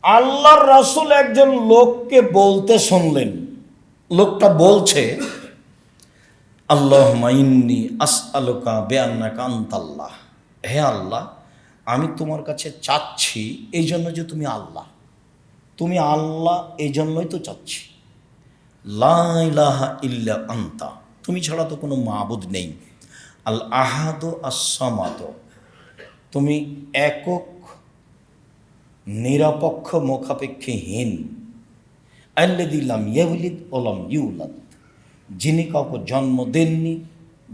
আল্লাহর রাসূল একজন লোককে বলতে শুনলেন। লোকটা বলছে, আল্লাহুম্মা ইন্নী আসআলুকা বিআন্নাকা আনতাল্লাহ। হে আল্লাহ, আমি তোমার কাছে চাচ্ছি এই জন্য যে তুমি আল্লাহ, তুমি আল্লাহ, এই জন্যই তো চাচ্ছি। লা ইলাহা ইল্লা আনতা, তুমি ছাড়া তো কোনো মাবুদ নেই। আল আহাদু আস-সামাদ, তুমি একক, নিরপেক্ষ, মুখাপেক্ষীহীন। আল্লাযী লাম ইয়ালিদ ওয়া লাম ইউলাদ, যিনি কাউকে জন্ম দেননি,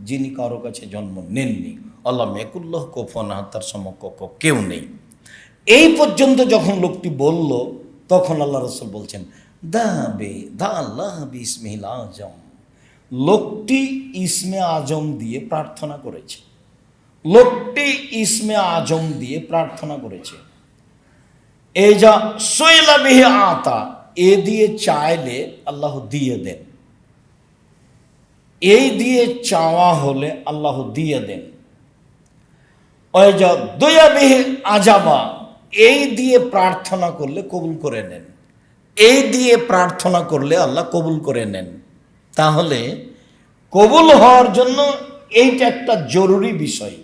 যিনি কারো কাছে জন্ম নেননি। আল্লাহ মেকুল্লাহ কুফুয়ান আহাদ, তার সমকক্ষ কেউ নেই। এই পর্যন্ত যখন লোকটি বলল, তখন আল্লাহ রাসূল বলছেন, দা আল্লাহ বিসমিহিল আজম। লোকটি ইসমে আজম দিয়ে প্রার্থনা করেছে। লোকটি ইসমে আজম দিয়ে প্রার্থনা করেছে। এই যা সুইলা বিহি আতা, এ দিয়ে চাইলে আল্লাহ দিয়ে দেন। এই দিয়ে চাওয়া হলে আল্লাহ দিয়ে দেন। ওই যা দুয়া বিহি আজাবা, এই দিয়ে প্রার্থনা করলে কবুল করে নেন। এই দিয়ে প্রার্থনা করলে আল্লাহ কবুল করে নেন। তাহলে কবুল হওয়ার জন্য এইটা একটা জরুরি বিষয়।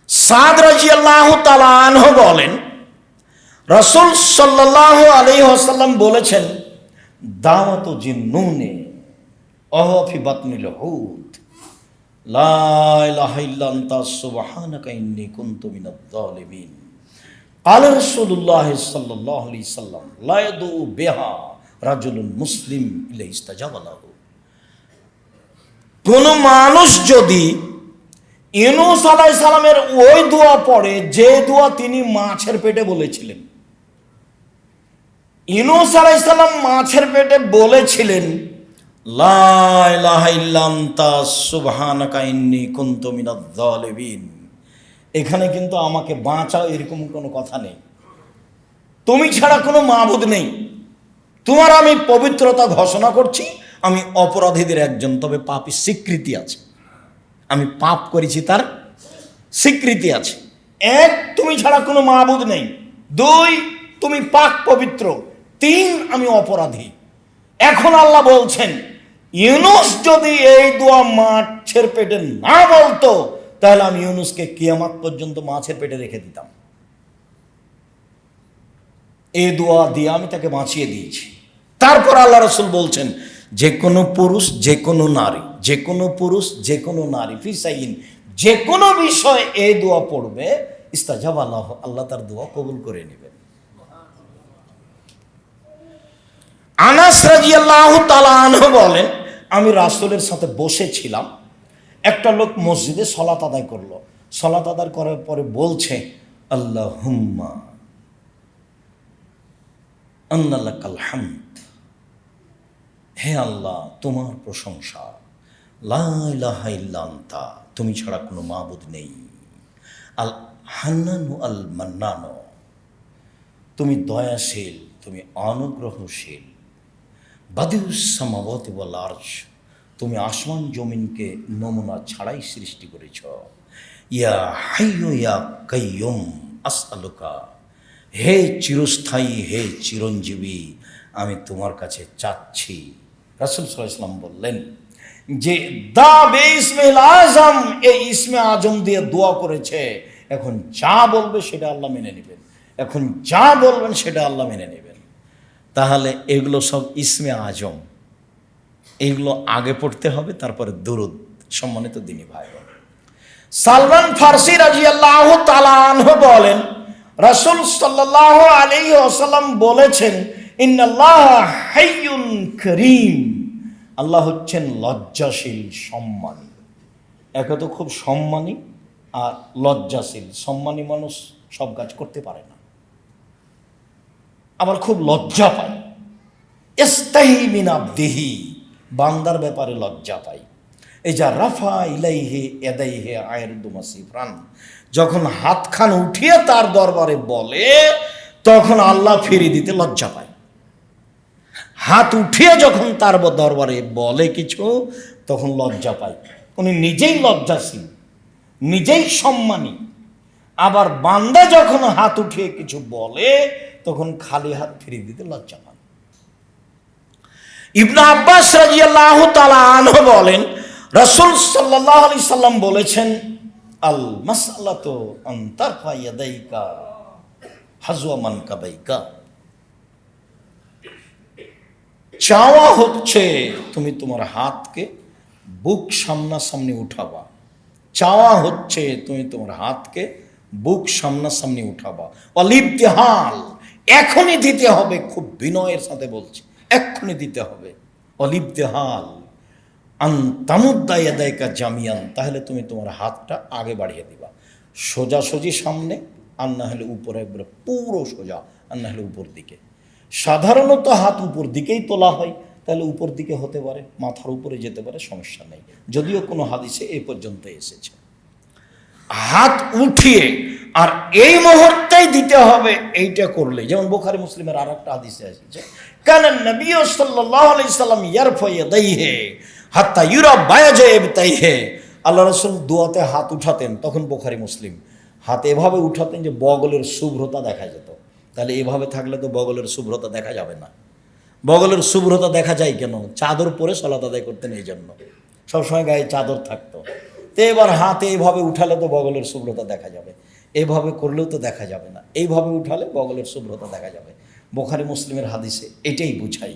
সাদ রাদিয়াল্লাহু তাআলা আনহু বলেন, রাসূল সাল্লাল্লাহু আলাইহি ওয়াসাল্লাম বলেছেন, দাওয়াতু জিন্নুনে ওয়া ফি বাতনিল হুত, লা ইলাহা ইল্লা আনতা সুবহানাকা ইন্নী কুনতু মিনাজ জালিমিন। ক্বালা রাসূলুল্লাহ সাল্লাল্লাহু আলাইহি ওয়াসাল্লাম, লা ইয়াদু বিহা রাজুলুন মুসলিম ইল্লা ইস্তাজাবা লাহু। কোন মানুষ যদি ইউনূস আলাইহিস সালামের ওই দোয়া পড়ে, যে দোয়া তিনি মাছের পেটে বলেছিলেন। ইউনূস আলাইহিস সালাম মাছের পেটে বলেছিলেন, লা ইলাহা ইল্লা আনতা সুবহানাকা ইন্নী কুনতু মিনাজ জালিমিন। এখানে কিন্তু আমাকে বাঁচাও এরকম কোনো কথা নেই। তুমি ছাড়া কোনো মাবুদ নেই, তোমার আমি পবিত্রতা ঘোষণা করছি, আমি অপরাধীদের একজন, তবে পাপী স্বীকৃতি আছে, আমি পাপ করেছি তার স্বীকৃতি আছে। এক, তুমি ছাড়া কোনো মাবুদ নেই। দুই, তুমি পাক পবিত্র। তিন, আমি অপরাধী। এখন আল্লাহ বলছেন, ইউনূস যদি এই দোয়া মাছের পেটে না বলতো, তাহলে আমি ইউনূসকে কিয়ামত পর্যন্ত মাছের পেটে রেখে দিতাম। এই দোয়া দিয়ে আমি তাকে বাঁচিয়ে দিয়েছি। তারপর আল্লাহ রাসূল বলছেন, যে কোনো পুরুষ, যে কোনো নারী, যে কোনো পুরুষ, যে কোনো নারী, ফিসাইন, যে কোনো বিষয় এই দোয়া পড়বে, ইস্তাজাবা লাহু, আল্লাহ তার দোয়া কবুল করে নেবেন। আনাস রাদিয়াল্লাহু তাআলা আনহু বলেন, আমি রাসূলের সাথে বসেছিলাম, একটা লোক মসজিদে সালাত আদায় করলো। সালাত আদায় করার পরে বলছে, আল্লাহুম্মা আন্নালাকাল হামদ, হে আল্লাহ তোমার প্রশংসা, লা ইলাহা ইল্লা আনতা, তুমি ছাড়া কোনো মাবুদ নেই। আল হান্নানু আল মান্নানু, তুমি দয়াশীল, তুমি অনুগ্রহশীল। বাদিউস সামাওয়াতি ওয়াল আরশ, তুমি আসমান জমিনকে নমুনা ছাড়াই সৃষ্টি করেছ। ইয়া হাইয়ু ইয়া কাইয়ুম আসআলুকা, হে চিরস্থায়ী, হে চিরঞ্জীবী, আমি তোমার কাছে চাচ্ছি। রাসূল সাল্লাল্লাহু আলাইহি ওয়াসাল্লাম বললেন যে দা বিসমিল আজম, এই ইসমে আজম দিয়ে দোয়া করেছে, এখন যা বলবে সেটা আল্লাহ মেনে নেবেন, এখন যা বলবেন সেটা আল্লাহ মেনে নেবেন। তাহলে এগুলো সব ইসমে আজম, এইগুলো আগে পড়তে হবে, তারপরে দুরূদ। সম্মানিত দিনী ভাই, সালমান ফারসি রাদিয়াল্লাহু তাআলা আনহু বলেন, রাসূল সাল্লাল্লাহু আলাইহি ওয়াসাল্লাম বলেছেন, ইন্নাল্লাহা হাইয়ুন কারীম, আল্লাহ হচ্ছেন লজ্জাশীল, সম্মানী। একে তো খুব সম্মানী আর লজ্জাশীল। সম্মানী মানুষ সব কাজ করতে পারে না, আবার খুব লজ্জা পায়। ইস্তাহি মিন আবদিহি, বান্দার ব্যাপারে লজ্জা পায়। এই যা রাফা ইলাইহি ইয়াদাইহি আয়রুদু মাসিফরান, যখন হাতখান উঠিয়ে তার দরবারে বলে, তখন আল্লাহ ফিরিয়ে দিতে লজ্জা পায়। হাত উঠিয়ে যখন তার দরবারে বলে কিছু, তখন লজ্জা পায়। উনি নিজেই লজ্জাশীল, নিজেই সম্মানী, আবার বান্দা যখন হাত উঠিয়ে কিছু বলে তখন খালি হাত ফিরিয়ে দিতে লজ্জা পান। ইবনে আব্বাস রাদিয়াল্লাহু তাআলা আনহু বলেন, রাসূল সাল্লাল্লাহু আলাইহি সাল্লাম বলেছেন, আল মাসআলাতু আন তারফা ইয়াদাইকা হাজওয়া মানকাবাইকা। চাওয়া হচ্ছে তুমি তোমার হাতকে বুক সামনাসামনি উঠাবা। চাওয়া হচ্ছে তুমি তোমার হাতকে বুক সামনাসামনি উঠাবা। অলিবতিহাল, এখনই দিতে হবে, খুব বিনয়ের সাথে বলছি, এক্ষুনি দিতে হবে। অলিবতিহাল আন তামুদ্দা ইয়াদাইকা জামিয়ান, তাহলে তুমি তোমার হাতটা আগে বাড়িয়ে দিবা, সোজাসুজি সামনে, আর না হলে উপরে একবারে পুরো সোজা, আর না হলে উপর দিকে। সাধারণত হাত উপর দিকেই তোলা হয়, তাহলে উপর দিকে হতে পারে, মাথার উপরে যেতে পারে, সমস্যা নেই, যদিও কোনো হাদিসে এই পর্যন্ত এসেছে। হাত উঠিয়ে আর এই মুহূর্তেই দিতে হবে, এইটা করলে, যেমন বুখারী মুসলিমের আর একটা হাদিসে এসেছে, কানান নবী সাল্লাল্লাহু আলাইহি সাল্লাম ইয়ারফা ইয়াদাইহি হাত্তা ইউরা বায়াজা ইবতাইহি। আল্লাহ রাসূল দোয়াতে হাত উঠাতেন, তখন বুখারী মুসলিম, হাত এভাবে উঠাতেন যে বগলের শুভ্রতা দেখা যেত। তাহলে এভাবে থাকলে তো বগলের শুভ্রতা দেখা যাবে না। বগলের শুভ্রতা দেখা যায় কেন? চাদর পরে সালাত আদায় করতেন, এই জন্য সবসময় গায়ে চাদর থাকতো। তো এবার হাতে এইভাবে উঠালে তো বগলের শুভ্রতা দেখা যাবে, এইভাবে করলেও তো দেখা যাবে না, এইভাবে উঠালে বগলের শুভ্রতা দেখা যাবে। বুখারী মুসলিমের হাদিসে এটাই বুঝাই।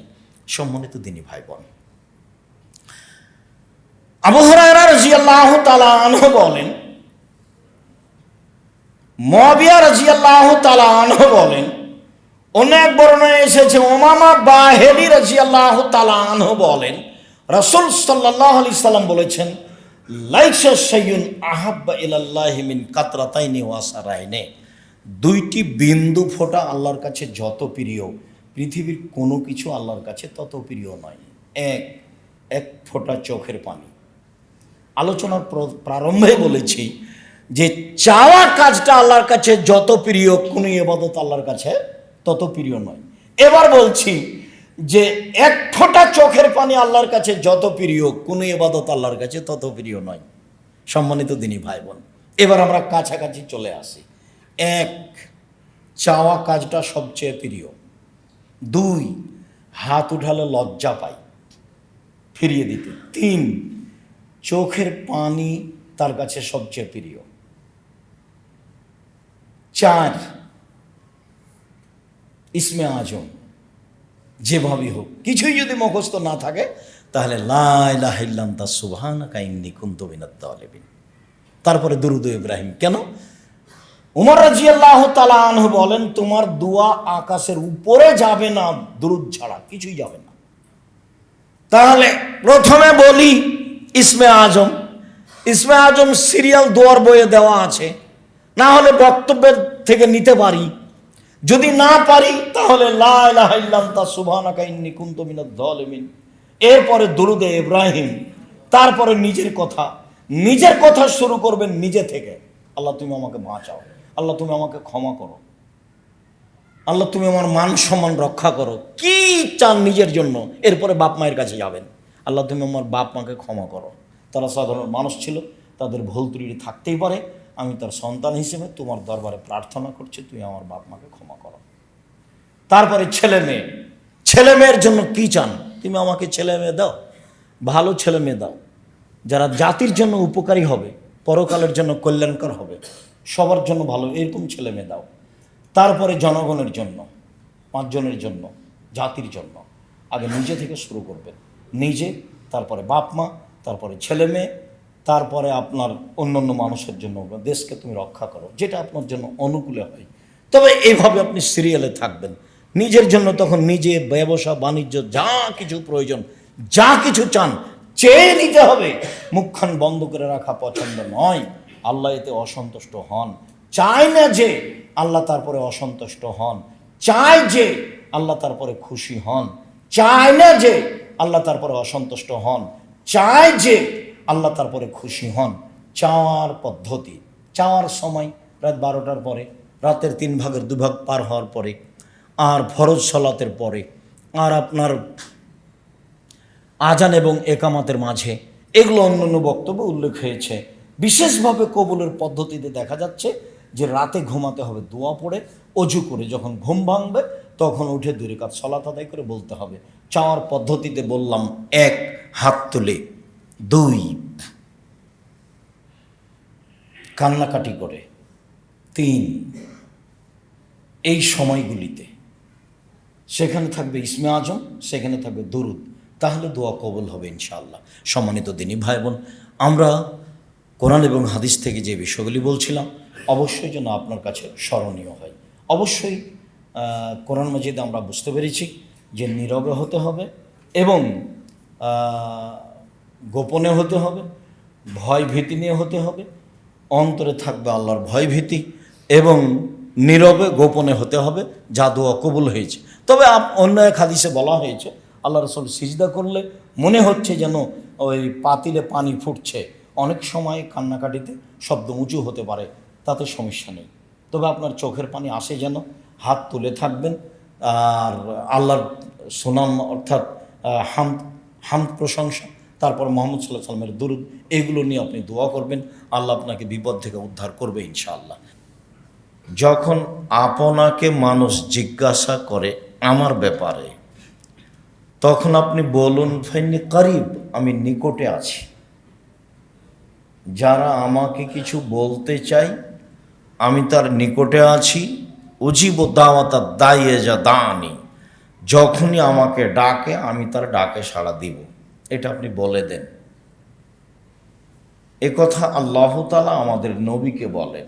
সম্মানিত দিনী ভাই বোন, আবু হুরায়রা রাদিয়াল্লাহু তাআলা আনহু বলেন, মুআবিয়া রাদিয়াল্লাহু তাআলা আনহু বলেন, অনেক বর্ণনায় এসেছে উমামা বাহিলি রাদিয়াল্লাহু তাআলা আনহু বলেন, রাসূল সাল্লাল্লাহু আলাইহি সাল্লাম বলেছেন, লাইসা শাইউন আহাব্বা ইলাল্লাহি মিন কাতরাতাইনি ওয়া সারাইনি। দুইটি বিন্দু ফোঁটা আল্লাহর কাছে যত প্রিয়, পৃথিবীর কোনো কিছু আল্লাহর কাছে তত প্রিয় নয়। এক ফোঁটা চোখের পানি। আলোচনার প্রারম্ভে বলেছি যে চাওয়া কাজটা আল্লাহর কাছে যত প্রিয়, কোনো ইবাদত আল্লাহর কাছে তত প্রিয় নয়। এবার বলছি যে এক ফোঁটা চোখের পানি আল্লাহর কাছে যত প্রিয়, কোনো ইবাদত আল্লাহর কাছে তত প্রিয় নয়। সম্মানিত দিনী ভাই বোন, এবার আমরা কাছাকাছি চলে আসি। এক, চাওয়া কাজটা সবচেয়ে প্রিয়। দুই, হাত উঠালে লজ্জা পাই ফিরিয়ে দিতে। তিন, চোখের পানি তার কাছে সবচেয়ে প্রিয়। চার, ইসমে আজম যেভাবেই হোক, কিছুই যদি মুখস্থ না থাকে তাহলে লা ইলাহা ইল্লা আনতা সুবহানাকা ইন্নী কুনতু মিনাজ জালিমিন। তারপরে দুরূদ ইব্রাহিম। কেন? উমর রাদিয়াল্লাহু তাআলা আনহু বলেন, তোমার দোয়া আকাশের উপরে যাবে না দুরূদ ছাড়া, কিছুই যাবে না। তাহলে প্রথমে বলি ইসমে আজম। ইসমে আজম সিরিয়াল দোয়ার বইয়ে দেওয়া আছে, না হলে বক্তব্যের থেকে নিতে পারি। যদি না পারি তাহলে লা ইলাহা ইল্লা আনতা সুবহানাকা ইন্নী কুনতু মিনাজ জালিমিন। এরপরে দুরূদে ইব্রাহিম, তারপরে নিজের কথা শুরু করবেন নিজে থেকে। আল্লাহ তুমি আমাকে বাঁচাও, আল্লাহ তুমি আমাকে ক্ষমা করো, আল্লাহ তুমি আমার মান সম্মান রক্ষা করো। কি চান নিজের জন্য, এরপরে বাপ মায়ের কাছে যাবেন, আল্লাহ তুমি আমার বাপ মাকে ক্ষমা করো, তারা সাধারণ মানুষ ছিল, তাদের ভুল ত্রুটি থাকতেই পারে, আমি তার সন্তান হিসেবে তোমার দরবারে প্রার্থনা করছি, তুমি আমার বাপ মাকে ক্ষমা করো। তারপরে ছেলে মেয়ের জন্য কি চান, তুমি আমাকে ছেলে মেয়ে দাও, ভালো ছেলে মেয়ে দাও, যারা জাতির জন্য উপকারী হবে, পরকালের জন্য কল্যাণকর হবে, সবার জন্য ভালো, এরকম ছেলে মেয়ে দাও। তারপরে জনগণের জন্য, 5 জনের জন্য, জাতির জন্য। আগে নিজে থেকে শুরু করবেন, নিজে, তারপরে বাপ মা, তারপরে ছেলে মেয়ে, তারপরে আপনার অন্যান্য মানুষের জন্য। দেশকে তুমি রক্ষা করো, যেটা আপনার জন্য অনুকূলে হয়। তবে এইভাবে আপনি সিরিয়ালে থাকবেন। নিজের জন্য তখন নিজে, ব্যবসা বাণিজ্য, যা কিছু প্রয়োজন, যা কিছু চান চেয়ে নিতে হবে। মুখখান বন্ধ করে রাখা পছন্দ নয়, আল্লাহ এতে অসন্তুষ্ট হন। চায় না যে আল্লাহ তারপরে অসন্তুষ্ট হন, চায় যে আল্লাহ তারপরে খুশি হন, চায় না যে আল্লাহ তারপরে অসন্তুষ্ট হন, চায় যে আল্লাহ তারপরে খুশি হন। চাওয়ার পদ্ধতি, চাওয়ার সময় রাত 12টার পরে, রাতের 3 ভাগের 2 ভাগ পার হওয়ার পরে, আর ফরজ সালাতের পরে, আর আপনার আজান এবং একামাতের মাঝে, এগুলো অন্যান্য বক্তব্যে উল্লেখ হয়েছে। বিশেষভাবে কবুলের পদ্ধতিতে দেখা যাচ্ছে যে রাতে ঘুমাতে হবে দোয়া পড়ে অজু করে, যখন ঘুম ভাঙবে তখন উঠে 2 রাকাত সালাত আদায় করে বলতে হবে। চাওয়ার পদ্ধতিতে বললাম, 1 হাত তুলে, 2 কান্নাকাটি করে, 3 এই সময়গুলিতে সেখানে থাকবে ইসমে আজম, সেখানে থাকবে দরুদ, তাহলে দোয়া কবুল হবে ইনশাআল্লাহ। সম্মানিত দিনী ভাই বোন, আমরা কোরআন এবং হাদিস থেকে যে বিষয়গুলি বলছিলাম অবশ্যই যেন আপনার কাছে স্মরণীয় হয়। অবশ্যই কোরআন মাজিদে আমরা বুঝতে পেরেছি যে নীরবে হতে হবে এবং গোপনে হতে হবে, ভয় ভীতি নিয়ে হতে হবে, অন্তরে থাকবে আল্লাহর ভয় ভীতি, এবং নীরবে গোপনে হতে হবে, যা দোয়া কবুল হয়েছে। তবে অন্য এক হাদিসে বলা হয়েছে আল্লাহ রাসূল সিজদা করলে মনে হচ্ছে যেন ওই পাতিলে পানি ফুটছে। অনেক সময় কান্নাকাটিতে শব্দ উঁচু হতে পারে, তাতে সমস্যা নেই, তবে আপনার চোখের পানি আসে যেন, হাত তুলে থাকবেন। আর আল্লাহর সুনাম অর্থাৎ হামদ প্রশংসা, তারপর মুহাম্মদ সাল্লাল্লাহু আলাইহি ওয়াসাল্লামের দুরূদ, এগুলো নিয়ে আপনি দোয়া করবেন, আল্লাহ আপনাকে বিপদ থেকে উদ্ধার করবে ইনশাআল্লাহ। যখন আপনাকে মানুষ জিজ্ঞাসা করে আমার ব্যাপারে, তখন আপনি বলুন ফাইন্নি করিব, আমি নিকটে আছি। যারা আমাকে কিছু বলতে চাই আমি তার নিকটে আছি। উজিব দাওয়াতা দাইয়ে যা দানি, যখনই আমাকে ডাকে আমি তার ডাকে সাড়া দিব, এটা আপনি বলে দেন। এ কথা আল্লাহ তাআলা আমাদের নবীকে বলেন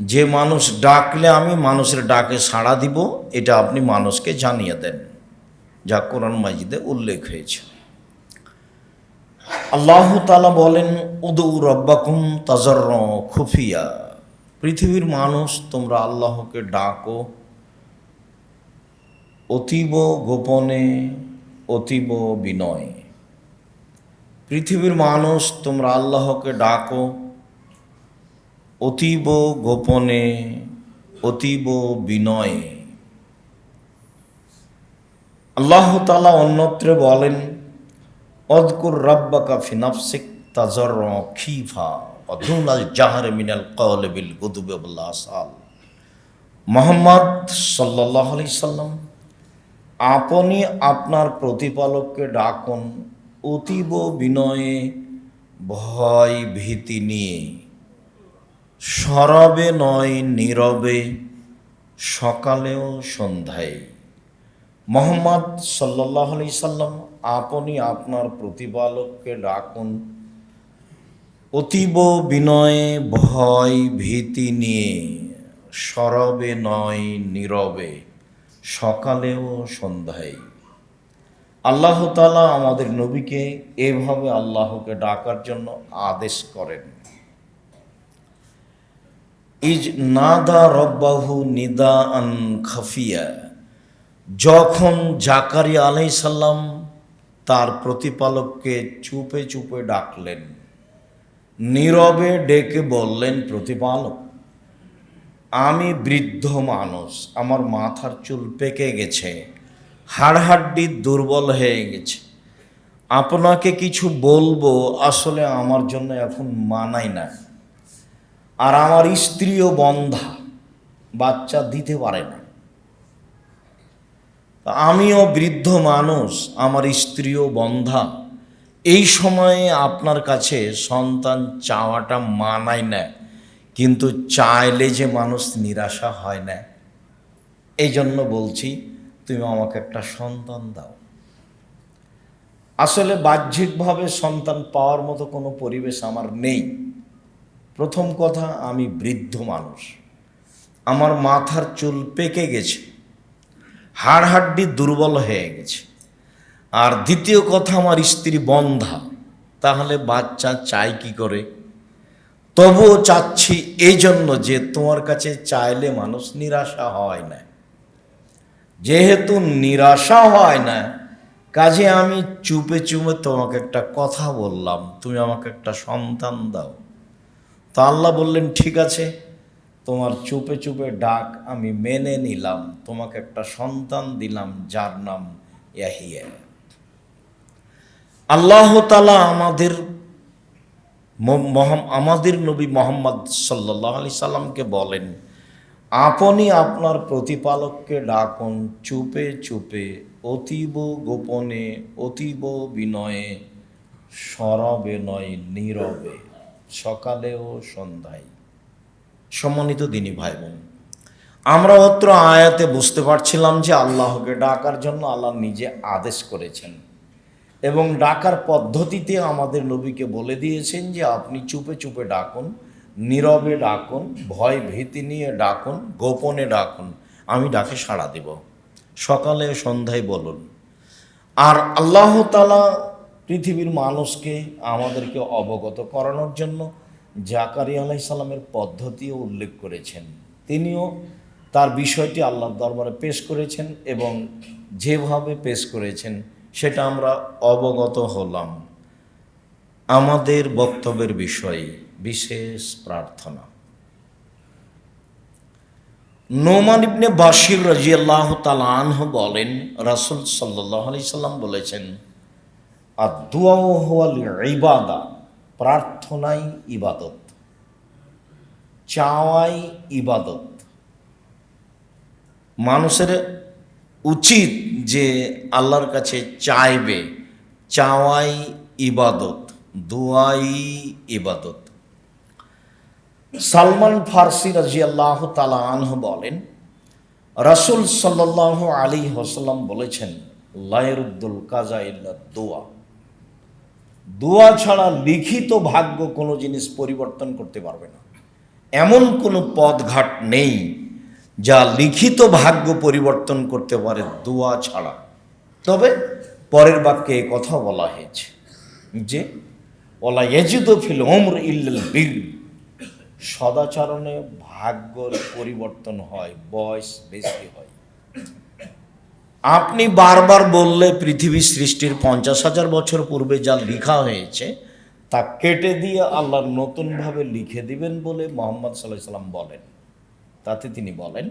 যে মানুষ ডাকলে আমি মানুষের ডাকে সাড়া দিব, এটা আপনি মানুষকে জানিয়ে দেন, যা কোরআন মাজিদে উল্লেখ হয়েছে। আল্লাহ তাআলা বলেন উদউ রব্বাকুম তাজাররুন খুফিয়া, পৃথিবীর মানুষ তোমরা আল্লাহকে ডাকো অতীব গোপনে, অতীব বিনয়ে। পৃথিবীর মানুষ তোমরা আল্লাহকে ডাকো অতীব গোপনে, অতীব বিনয়ে। আল্লাহ তাআলা অন্যত্রে বলেন অযকুর রাব্বাকা ফি নাফসিক তাজাররুন খিফা ওয়া দুনাল জাহরি মিনাল কওলি বিল গুদুবি ওয়াল আসাল। মুহাম্মদ সাল্লাল্লাহু আলাইহি সাল্লাম, আপনি আপনার প্রতিপালককে ডাকুন অতীব বিনয়ে, ভয় ভীতি নিয়ে, সরবে নয় নীরবে, সকালেও সন্ধ্যায়। মুহাম্মদ সাল্লাল্লাহু আলাইহি সাল্লাম, আপনি আপনার প্রতিপালককে ডাকুন অতীব বিনয়ে, ভয় ভীতি নিয়ে, সরবে নয় নীরবে, সকালেও সন্ধ্যায়। আল্লাহ তাআলা আমাদের নবীকে এভাবে আল্লাহকে ডাকার জন্য আদেশ করেন। ইজ নাদা রব্বাহু নিদাআন খাফিয়া, যখন জাকারিয়া আলাইহিস সালাম তার প্রতিপালককে চুপে চুপে ডাকলেন, নীরবে ডেকে বললেন, প্রতিপালক আমি বৃদ্ধ মানুষ, আমার মাথার চুল পেকে গেছে, হাড়হাড্ডি দুর্বল হয়ে গেছে, আপনাকে কিছু বলবো আসলে আমার জন্য এখন মানায় না, আর আমার স্ত্রীও বন্ধা, বাচ্চা দিতে পারে না, আমিও বৃদ্ধ মানুষ, আমার স্ত্রীও বন্ধা, এই সময়ে আপনার কাছে সন্তান চাওয়াটা মানায় না, কিন্তু চাইলে যে মানুষ নিরাশা হয় না, এই জন্য বলছি তুমি আমাকে একটা সন্তান দাও। আসলে বাহ্যিকভাবে সন্তান পাওয়ার মতো কোনো পরিবেশ আমার নেই। প্রথম কথা, আমি বৃদ্ধ মানুষ, আমার মাথার চুল পেকে গেছে, হাড়হাড্ডি দুর্বল হয়ে গেছে, আর দ্বিতীয় কথা আমার স্ত্রী বন্ধা, তাহলে বাচ্চা চাই কি করে? তবুও চাচ্ছি এই জন্য যে তোমার কাছে চাইলে মানুষ নিরাশা হয় না, যেহেতু নিরাশা হয় না, কাজে আমি চুপে চুপে তোমাকে একটা কথা বললাম, তুমি আমাকে একটা সন্তান দাও। তো আল্লাহ বললেন ঠিক আছে, তোমার চুপে চুপে ডাক আমি মেনে নিলাম, তোমাকে একটা সন্তান দিলাম যার নাম ইয়াহিয়া। আল্লাহ তাআলা আমাদের আমাদের নবী মোহাম্মদ সাল্লাল্লাহু আলাইহি সাল্লামকে বলেন, আপনি আপনার প্রতিপালককে ডাকুন চুপে চুপে, অতীব গোপনে, অতীব বিনয়ে, সরবে নয় নীরবে, সকালে ও সন্ধ্যায়। সম্মানিত দিনী ভাই বোন, আমরা অত্র আয়াতে বুঝতে পারছিলাম যে আল্লাহকে ডাকার জন্য আল্লাহ নিজে আদেশ করেছেন এবং ডাকার পদ্ধতিতে আমাদের নবীকে বলে দিয়েছেন যে আপনি চুপে চুপে ডাকুন, নীরবে ডাকুন, ভয় ভীতি নিয়ে ডাকুন, গোপনে ডাকুন, আমি ডাকে সাড়া দেব, সকালে সন্ধ্যায় বলুন। আর আল্লাহ তাআলা পৃথিবীর মানুষকে আমাদেরকে অবগত করানোর জন্য জাকারিয়া আলাইহিস সালামের পদ্ধতিও উল্লেখ করেছেন। তিনিও তার বিষয়টি আল্লাহর দরবারে পেশ করেছেন এবং যেভাবে পেশ করেছেন সেটা আমরা অবগত হলাম। আমাদের বক্তব্যের বিষয়ে বিশেষ প্রার্থনা। নোমান ইবনে বাশির রাদিয়াল্লাহু তাআলা আনহু বলেন, রাসূল সাল্লাল্লাহু আলাইহি সাল্লাম বলেছেন, আদ-দুআ হুয়াল ইবাদা, প্রার্থনাই ইবাদত, চাওয়াই ইবাদত। মানুষের উচিত যে আল্লাহর কাছে চাইবে, চাওয়াই ইবাদত, দুআই ইবাদত। সালমান ফারসি রাদিয়াল্লাহু তাআলা আনহু বলেন, রাসূল সাল্লাল্লাহু আলাইহি ওয়াসাল্লাম বলেছেন, লা ইয়ারুদ্দুল কাযা ইল্লা দুআ, দোয়া ছাড়া লিখিত ভাগ্য কোনো জিনিস পরিবর্তন করতে পারবে না। এমন কোনো পথঘাট নেই যা লিখিত ভাগ্য পরিবর্তন করতে পারে দোয়া ছাড়া। তবে পরের বাক্যে এই কথা বলা হয়েছে যে ওয়ালা ইয়াজিদু ফিল উমর ইল্লাল বির, সদাচরণে ভাগ্যের পরিবর্তন হয়, বয়স বেশি হয়। আপনি বারবার বললে পৃথিবী সৃষ্টির 50,000 বছর পূর্বে যা লেখা হয়েছে তা কেটে দিয়ে আল্লাহ নতুনভাবে লিখে দিবেন বলে মুহাম্মদ সাল্লাল্লাহু আলাইহি সাল্লাম বলেন। তাতে তিনি বলেন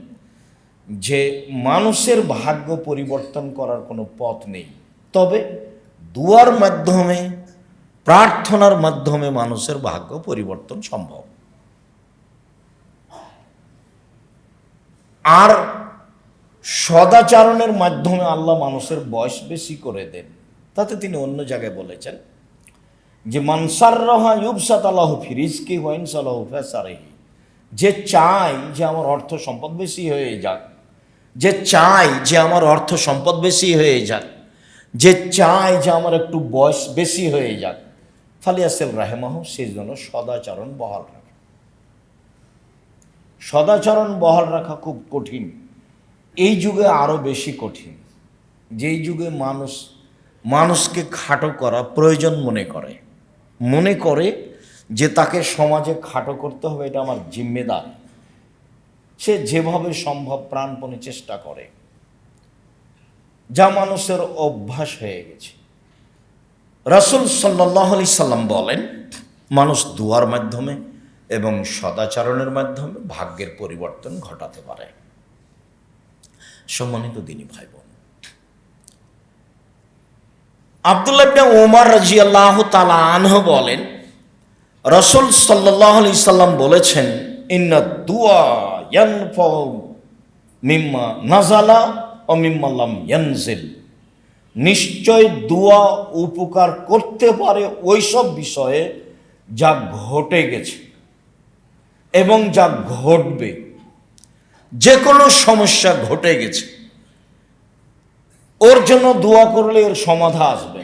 যে মানুষের ভাগ্য পরিবর্তন করার কোনো পথ নেই, তবে দুয়ার মাধ্যমে, প্রার্থনার মাধ্যমে মানুষের ভাগ্য পরিবর্তন সম্ভব। আর সদাচরণের মাধ্যমে আল্লাহ মানুষের বয়স বেশি করে দেন। তাতে তিনি অন্য জায়গায় বলেছেন যে মান সাররাহা ইউবসাত আল্লাহু ফি রিজকি ওয়া ইনসালাহু ফাসারিহি, যে চায় যে আমার অর্থ সম্পদ বেশি হয়ে যাক, যে চায় যে আমার অর্থ সম্পদ বেশি হয়ে যাক, যে চায় যে আমার একটু বয়স বেশি হয়ে যাক, ফালিয়াসিল রাহিমাহু, সেই জন্য সদাচরণ বহাল রাখে। সদাচরণ বহাল রাখা খুব কঠিন, এই যুগে আরও বেশি কঠিন। যেই যুগে মানুষকে খাটো করা প্রয়োজন মনে করে যে তাকে সমাজে খাটো করতে হবে, এটা আমার জিম্মেদার, সে যেভাবে সম্ভব প্রাণপণে চেষ্টা করে, যা মানুষের অভ্যাস হয়ে গেছে। রাসূল সাল্লাল্লাহু আলাইহি সাল্লাম বলেন, মানুষ দুয়ার মাধ্যমে এবং সদাচরণের মাধ্যমে ভাগ্যের পরিবর্তন ঘটাতে পারে। সম্মানিত দিনী ভাই বোন, আব্দুল্লাহ ইবনে ওমর রাদিয়াল্লাহু তাআলা আনহু বলেন, রাসূল সাল্লাল্লাহু আলাইহি সাল্লাম বলেছেন, ইন্না দুআ ইয়ানফাউ মিম্মা নাযালা ওয়া মিম্মা লাম ইয়ানজিল, নিশ্চয় দোয়া উপকার করতে পারে ওই সব বিষয়ে যা ঘটে গেছে এবং যা ঘটবে। যে কোনো সমস্যা ঘটে গেছে, ওর জন্য দোয়া করলে এর সমাধান আসবে,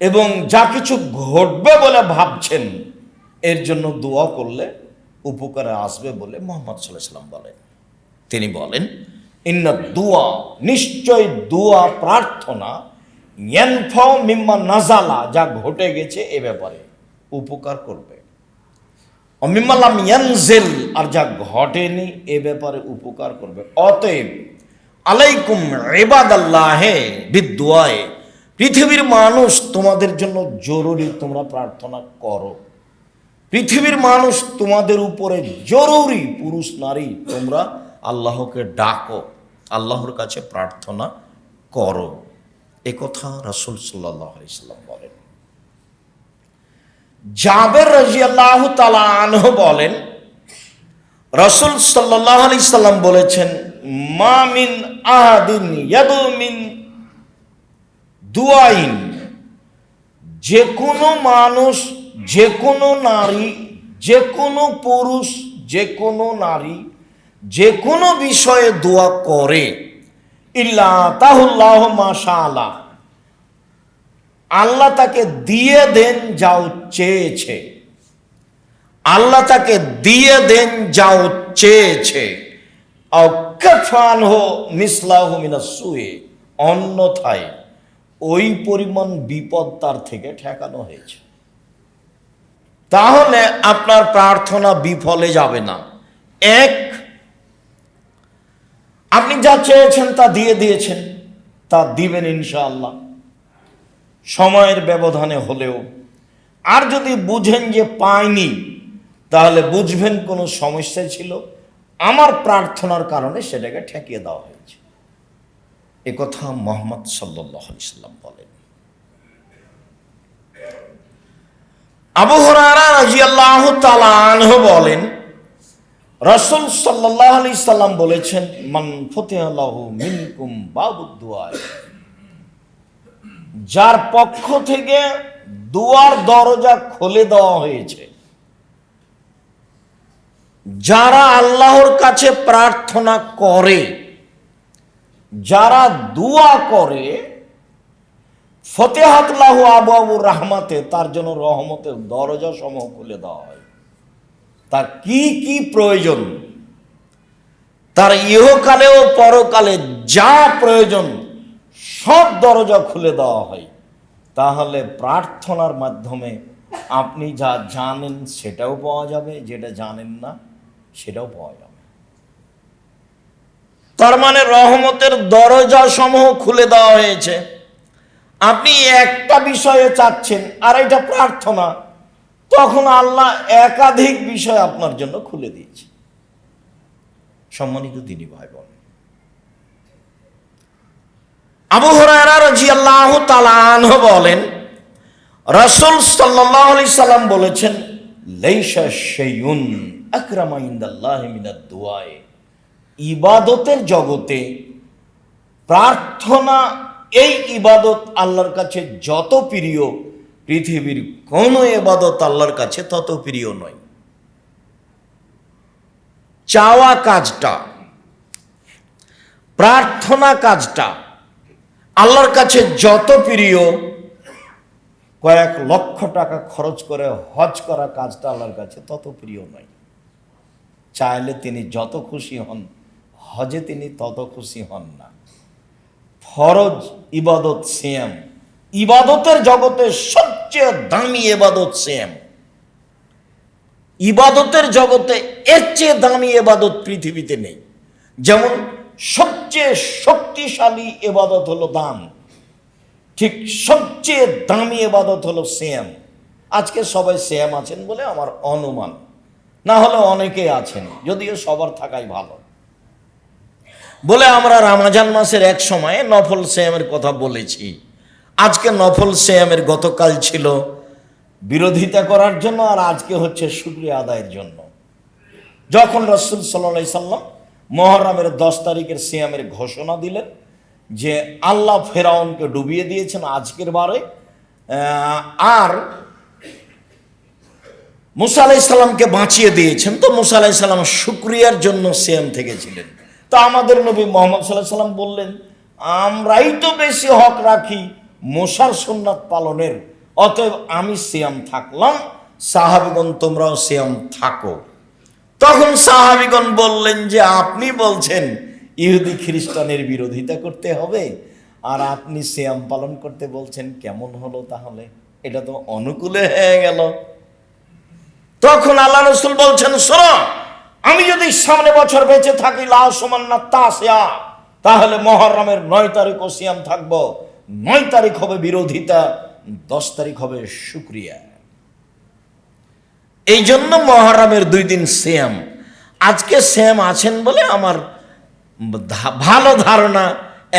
এবং যা কিছু ঘটবে বলে ভাবছেন এর জন্য দোয়া করলে উপকারে আসবে বলে মুহাম্মদ সাল্লাল্লাহু আলাইহি ওয়াসাল্লাম বলেন। তিনি বলেন, ইন্না দুআ, নিশ্চয় দোয়া, প্রার্থনা, ইয়ানফাউ মিম্মা নাযালা, যা ঘটে গেছে এ ব্যাপারে উপকার করবে, মিম্মা লাম ইয়ানজিল, আর যা ঘটেনি এ ব্যাপারে উপকার করবে। অতএব আলাইকুম ইবাদাল্লাহে বিদুআয়ে, পৃথিবীর মানুষ তোমাদের জন্য জরুরি তোমরা প্রার্থনা করো। পৃথিবীর মানুষ তোমাদের উপরে জরুরি, পুরুষ নারী তোমরা আল্লাহকে ডাকো, আল্লাহর কাছে প্রার্থনা করো। এ কথা রাসূল সাল্লাল্লাহু আলাইহি সাল্লাম বলেন। জাবের রাদিয়াল্লাহু তাআলা আনহু বলেন, রাসূল সাল্লাল্লাহু আলাইহি সাল্লাম বলেছেন, মা মিন আহাদিন ইয়াদু মিন দুআইন, যে কোনো মানুষ, যে কোনো নারী, যে কোনো পুরুষ, যে কোনো নারী যে কোনো বিষয়ে দোয়া করে, ইল্লা তাহুল্লাহ মাশাআল্লাহ, আল্লাহ তাকে দিয়ে দেন যাও চেয়েছে, আল্লাহ তাকে দিয়ে দেন যাও চেয়েছে, অন্যথায় ওই পরিমাণ বিপদ তার থেকে ঠেকানো হয়েছে। তাহলে আপনার প্রার্থনা বিফলে যাবে না। এক, আপনি যা চেয়েছেন তা দিয়ে দিয়েছেন, তা দিবেন ইনশাআল্লাহ, সময়ের ব্যবধানে হলেও। আর যদি বুঝেন যে পাইনি, তাহলে বুঝবেন কোনো সমস্যা ছিল, আমার প্রার্থনার কারণে সেটাকে ঠেকিয়ে দেওয়া হয়েছে। এ কথা মুহাম্মদ সাল্লাল্লাহু আলাইহি সাল্লাম বলেন। আবু হুরায়রা রাদিয়াল্লাহু তাআলা আনহু বলেন, রাসূল সাল্লাল্লাহু আলাইহি সাল্লাম বলেছেন, মান ফুতিহা লাহু মিনকুম বাবুদ দুআ, যার পক্ষ থেকে দুয়ার দরজা খুলে দেওয়া হয়েছে, যারা আল্লাহর কাছে প্রার্থনা করে, যারা দোয়া করে, ফতেহাত লাহু আবওয়াবুর রাহমাতে, তার জন্য রহমতের দরজা সমূহ খুলে দেওয়া হয়। তার কি কি প্রয়োজন, তার ইহকালে ও পরকালে যা প্রয়োজন সব দরজা খুলে দেওয়া হয়। তাহলে প্রার্থনার মাধ্যমে আপনি যা জানেন সেটাও পাওয়া যাবে, যেটা জানেন না সেটাও পাওয়া যাবে। তার মানে রহমতের দরজা সমূহ খুলে দেওয়া হয়েছে। আপনি একটা বিষয়ে চাচ্ছেন আর এটা প্রার্থনা, তখন আল্লাহ একাধিক বিষয় আপনার জন্য খুলে দিয়েছে। সম্মানিত দিনী ভাই বোন, আবু হুরায়রা রাদিয়াল্লাহু তাআলা আনহু বলেন, রাসূল সাল্লাল্লাহু আলাইহি সাল্লাম বলেছেন, লাইসা শাইউন আকরামা ইনদাল্লাহি মিনাদ দুআ, ইবাদতের জগতে প্রার্থনা, এই ইবাদত আল্লাহর কাছে যত প্রিয়, পৃথিবীর কোন ইবাদত আল্লাহর কাছে তত প্রিয় নয়। চাওয়া কাজটা, প্রার্থনা কাজটা আল্লাহর কাছে যত প্রিয়, কয়েক লক্ষ টাকা খরচ করে হজ করা কাজটা আল্লাহর কাছে তত প্রিয় নয়। চাইলে তিনি যত খুশি হন, হজে তিনি তত খুশি হন না। ফরজ ইবাদত সিয়াম, ইবাদতের জগতে সবচেয়ে দামি ইবাদত সিয়াম। ইবাদতের জগতে এর চেয়ে দামি ইবাদত পৃথিবীতে নেই। যেমন সবচেয়ে শক্তিশালী ইবাদত হলো দান, ঠিক সবচেয়ে দামি ইবাদত হলো সিয়াম। আজকে সবাই সিয়াম আছেন বলে আমার অনুমান, না হলে অনেকেই আছেন, যদিও সবার থাকাই ভালো। বলে আমরা রমজান মাসের এক সময়ে নফল সিয়ামের কথা বলেছি। আজকে নফল সিয়ামের গতকাল ছিল বিরোধিতা করার জন্য, আর আজকে হচ্ছে শুকরিয়া আদায়ের জন্য। যখন রাসূল সাল্লাল্লাহু আলাইহি সাল্লাম মুহররমের 10 তারিখের সিয়ামের ঘোষণা দিলেন যে আল্লাহ ফেরাউনকে ডুবিয়ে দিয়েছেন আজকের বারে, আর মুসা আলাইহিস সালামকে বাঁচিয়ে দিয়েছেন, তো মুসা আলাইহিস সালাম শুকরিয়ার জন্য সিয়াম থেকেছিলেন। তো আমাদের নবী মুহাম্মদ সাল্লাল্লাহু আলাইহি সাল্লাম বললেন, আমরাই তো বেশি হক রাখি মুসার সুন্নাত পালনের, অতএব আমি সিয়াম থাকলাম, সাহাবীগণ তোমরাও সিয়াম থাকো। তখন সাহাবীগণ বললেন যে আপনি বলছেন ইহুদি খ্রিস্টানের বিরোধিতা করতে হবে, আর আপনি সিয়াম পালন করতে বলছেন, কেমন হলো তাহলে? এটা তো অনুকূলে হয়ে গেল। তখন আল্লাহ রাসূল বলছেন, শোনো, আমি যদি সামনে বছর বেঁচে থাকি লা সুমান্না তাসিয়া, তাহলে মুহররমের 9 তারিখও সিয়াম থাকবো। 9 তারিখ হবে বিরোধিতা, 10 তারিখ হবে শুকরিয়া। এই জন্য মুহররমের 2 দিন সিয়াম। আজকে সিয়াম আছেন বলে আমার ভালো ধারণা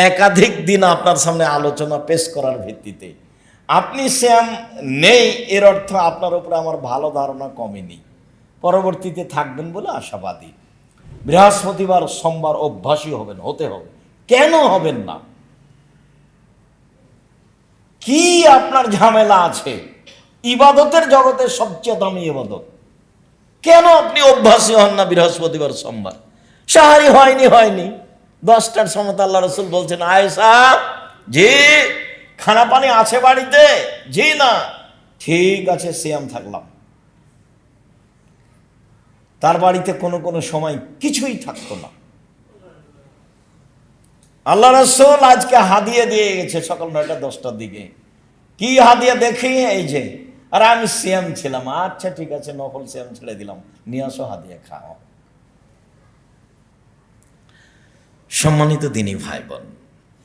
একাধিক দিন আপনার সামনে আলোচনা পেশ করার ভিত্তিতে আপনি শ্যাম নেই এর অর্থ আপনার উপরে আমার ভালো ধারণা কমেনি, পরবর্তীতে থাকবেন বলে আশাবাদী। বৃহস্পতিবার সোমবার অভ্যাসী হবেন, হতে হবে। কেন হবেন না? কি আপনার ঝামেলা আছে? ইবাদতের জগতে সবচেয়ে দামি ইবাদত, কেন আপনি অভ্যাসী হন না বৃহস্পতিবার সোমবার? সাহারি হয়নি 10টার সময় আল্লাহ রসুল বলছেন, আয়েশা জি খানা পানি আছে বাড়িতে? জি না। ঠিক আছে, সিয়াম থাকলাম। তার বাড়িতে কোনো সময় কিছুই থাকতো না। আল্লাহ রসুল আজকে হাদিয়া দিয়ে গেছে সকাল 9টা-10টার দিকে। কি হাদিয়া দেখি? এই যে, আর আমি সিয়াম ছিলাম। আচ্ছা ঠিক আছে, নফল সিয়াম ছেড়ে দিলাম, নিয়ে আসো হাদিয়া খাও। সম্মানিত দিনী ভাই বোন,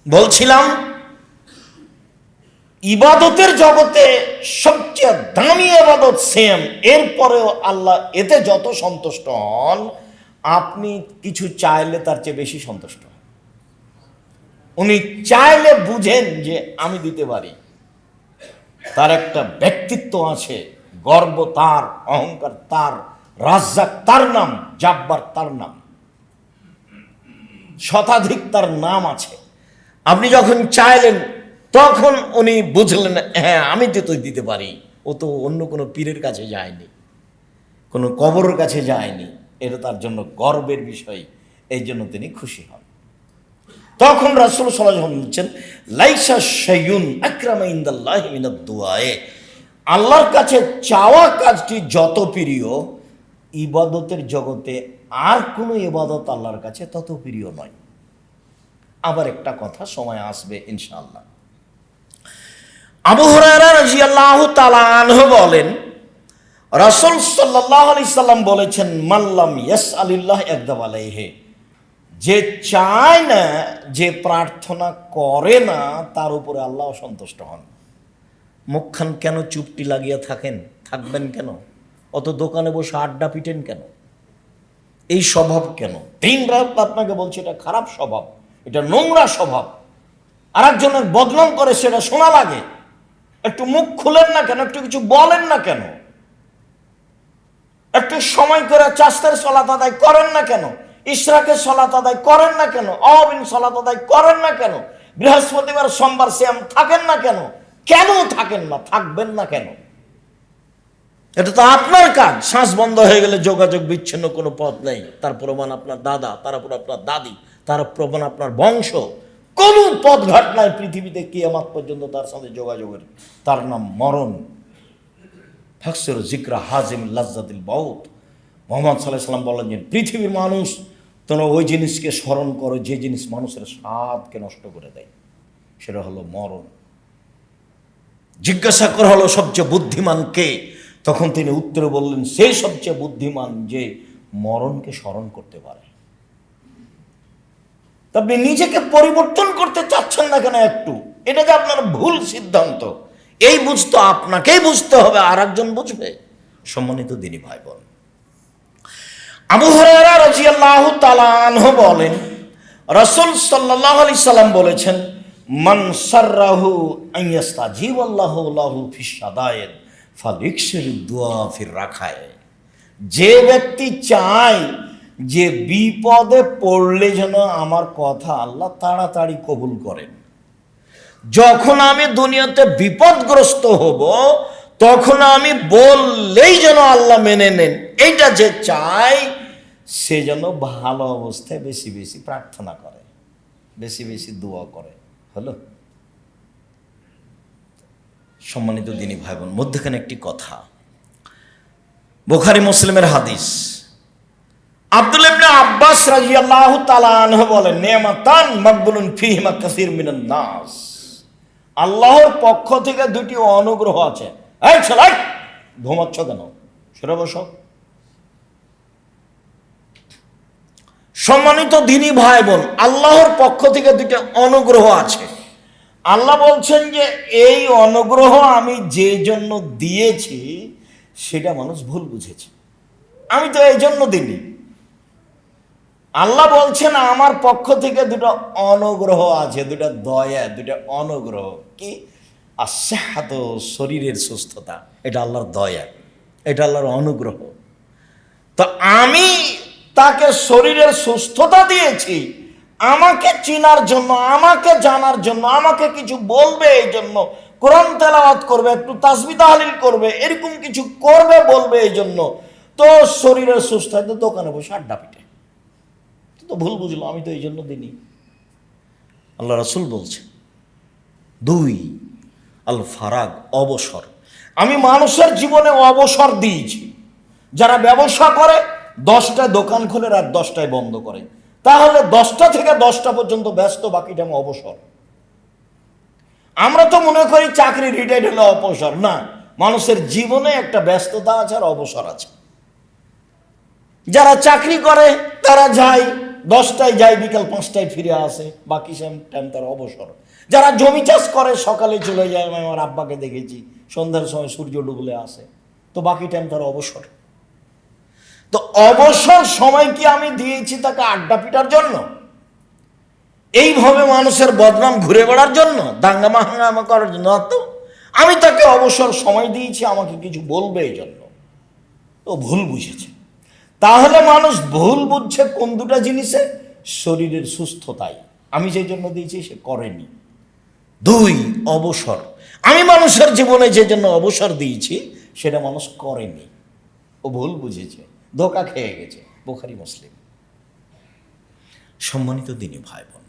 বলছিলাম ইবাদতের জগতে সবচেয়ে দামি ইবাদত সিয়াম। এরপরেও আল্লাহ এতে যত সন্তুষ্ট হন, আপনি কিছু চাইলে তার চেয়ে বেশি সন্তুষ্ট হন। উনি চাইলে বুঝেন যে আমি দিতে পারি। তার একটা ব্যক্তিত্ব আছে, গর্ব তার, অহংকার তার, রাজ্জাক তার নাম, জাব্বার তার নাম, শতাধিক তার নাম আছে। আপনি যখন চাইলেন তখন উনি বুঝলেন, হ্যাঁ আমি তো দিতে পারি। ও তো অন্য কোনো পীরের কাছে যায়নি, কোনো কবরের কাছে যায়নি। এটা তার জন্য গর্বের বিষয়, এই জন্য তিনি খুশি হন। তখন রাসূল সাল্লাল্লাহু আলাইহি ওয়াসাল্লাম বলছেন, লাইসা শাইউন আকরামা ইনদাল্লাহি মিনাদ দুআয়ে। আল্লাহর কাছে চাওয়া কাজটি যত প্রিয়, ইবাদতের জগতে আর কোনো ইবাদত আল্লাহর কাছে তত প্রিয় নয়। আবার একটা কথা, সময় আসবে ইনশাআল্লাহ। আবু হুরায়রা রাদিয়াল্লাহু তাআলা আনহু বলেন, রাসূল সাল্লাল্লাহু আলাইহি সাল্লাম বলেছেন, মাল্লাম ইয়াসআলিল্লাহ ইয়াগদাব আলাইহি। যে চায় না, যে প্রার্থনা করে না, তার উপরে আল্লাহ সন্তুষ্ট হন। মুখখান কেন চুপটি লাগিয়ে থাকবেন কেন? অত দোকানে বসে আড্ডা পিটেন কেন? এই স্বভাব কেন? দিন রাত আপনাকে বলছে এটা খারাপ স্বভাব, এটা নোংরা স্বভাব। আর একজনের বদনাম করে সেটা শোনা লাগে। একটু মুখ খুলেন না কেন? একটু কিছু বলেন না কেন? একটু সময় করে চাস্তের সালাত আদায় করেন না কেন? ইশরাকের সালাত আদায় করেন না কেন? আওয়াবিন সালাত আদায় করেন না কেন? বৃহস্পতিবার সোমবার সিয়াম থাকেন না কেন? কেন থাকেন না? থাকবেন না কেন? এটা তো আপনার কাজ। শ্বাস বন্ধ হয়ে গেলে যোগাযোগ বিচ্ছিন্ন কোনো পথ নেই। তার প্রমাণ আপনার দাদা, তার উপর আপনার দাদি, তার প্রমাণ আপনার বংশ। কোনো পথ ঘাট নাই পৃথিবীতে কিয়ামত পর্যন্ত তার সাথে যোগাযোগের। তার নাম মরণ। ফাকসির জিকরা হাজিম লাজ্জাতিল মাউত। মুহাম্মদ সাল্লাল্লাহু আলাইহি ওয়াসাল্লাম বলেন যে, পৃথিবীর মানুষ তোমরা ওই জিনিসকে স্মরণ করো যে জিনিস মানুষের স্বাদকে নষ্ট করে দেয়, সেটা হলো মরণ। জিজ্ঞাসা করা হলো সবচেয়ে বুদ্ধিমান কে? তখন তিনি উত্তরে বললেন, সে সবচেয়ে বুদ্ধিমান যে মরণকে স্মরণ করতে পারে। আপনি নিজেকে পরিবর্তন করতে চাচ্ছেন না কেন একটু? এটা যে আপনার ভুল সিদ্ধান্ত, এই বুঝতে আপনাকেই বুঝতে হবে, আর একজন বুঝবে? সম্মানিত দিনী ভাই বোন, আবু হুরায়রা রাদিয়াল্লাহু তাআলা আনহু বলেন, রাসূল সাল্লাল্লাহু আলাইহি সাল্লাম বলেছেন, মান সাররাহু আন ইয়াস্তাজিবাল্লাহু লাহু ফিস সাদায়েদ ফালিকসির দুআ ফির রাখায়। যে ব্যক্তি চায় যে বিপদে পড়লে যেন আমার কথা আল্লাহ তাড়াতাড়ি কবুল করেন, যখন আমি দুনিয়াতে বিপদগ্রস্ত হব তখন আমি বললেই যেন আল্লাহ মেনে নেন, এইটা যে চায় সে যেন ভালো অবস্থায় বেশি বেশি প্রার্থনা করে, বেশি বেশি দোয়া করে। হলো? সম্মানিত দিনী ভাই বোন, মধ্যখানে একটি কথা, বুখারী মুসলিমের হাদিস। আব্দুল্লাহ ইবনে আব্বাস রাদিয়াল্লাহু তাআলা আনহু বলেন, নিয়ামাতান মাকবুলুন ফীহিমা কাসীর মিনান নাস। আল্লাহর পক্ষ থেকে দুটি অনুগ্রহ আছে। এই ছেলে, ঘুমাচ্ছ কেন? সেটা বসো। সম্মানিত দিনী ভাই বোন, আল্লাহর পক্ষ থেকে দুটি অনুগ্রহ আছে। আল্লাহ বলছেন যে এই অনুগ্রহ আমি যে জন্য দিয়েছি সেটা মানুষ ভুল বুঝেছে, আমি তো এই জন্য দিইনি। আল্লাহ বলছেন আমার পক্ষ থেকে দুটো অনুগ্রহ আছে, দুটো দয়া, দুটো অনুগ্রহ। কি? আর সেহাত, শরীরের সুস্থতা, এটা আল্লাহর দয়া, এটা আল্লাহর অনুগ্রহ। তো আমি তাকে শরীরের সুস্থতা দিয়েছি আমাকে চিনার জন্য, আমাকে জানার জন্য, আমাকে কিছু বলবে এই জন্য, কোরআন তেলাওয়াত করবে, একটু তাসবিহ তাহলিল করবে, এরকম কিছু করবে বলবে এই জন্য। তো শরীরের সুস্থ হয় তো দোকানে বসে আড্ডা পিটে, তো ভুল বুঝলো, আমি তো এই জন্য দিইনি। আল্লাহ রাসূল বলছে 2 আল ফারাগ, অবসর। আমি মানুষের জীবনে অবসর দিয়েছি। যারা ব্যবসা করে 10টায় দোকান খোলে, রাত 10টায় বন্ধ করে, তাহলে 10টা থেকে 10টা পর্যন্ত ব্যস্ত, বাকিটা অবসর। আমরা তো মনে করি চাকরি রিটায়ার্ড হলে অবসর, না, মানুষের জীবনে একটা ব্যস্ততা আছে আর অবসর আছে। যারা চাকরি করে তারা যায় 10টায়, যায় বিকাল 5টায় ফিরে আসে, বাকি টাইম তার অবসর। যারা জমি চাষ করে সকালে চলে যায়, আমি আমার আব্বাকে দেখেছি সন্ধ্যার সময় সূর্য ডুবলে আসে, তো বাকি টাইম তার অবসর। তো অবসর সময় কি আমি দিয়েছি তাকে আড্ডা পিটার জন্য, এইভাবে মানুষের বদনাম ঘুরে বেড়ার জন্য, দাঙ্গা মাহাঙ্গামা করার জন্য? তো আমি তাকে অবসর সময় দিয়েছি আমাকে কিছু বলবে এই জন্য। তো ভুল বুঝেছে। তাহলে মানুষ ভুল বুঝছে কোন দুটা জিনিসে? শরীরের সুস্থতায় আমি যে জন্য দিয়েছি সে করেনি। 2 অবসর, আমি মানুষের জীবনে যে জন্য অবসর দিয়েছি সেটা মানুষ করেনি, ও ভুল বুঝেছে, ধোঁকা খেয়ে গেছে। বুখারী মুসলিম। সম্মানিত দিনী ভাই বোন,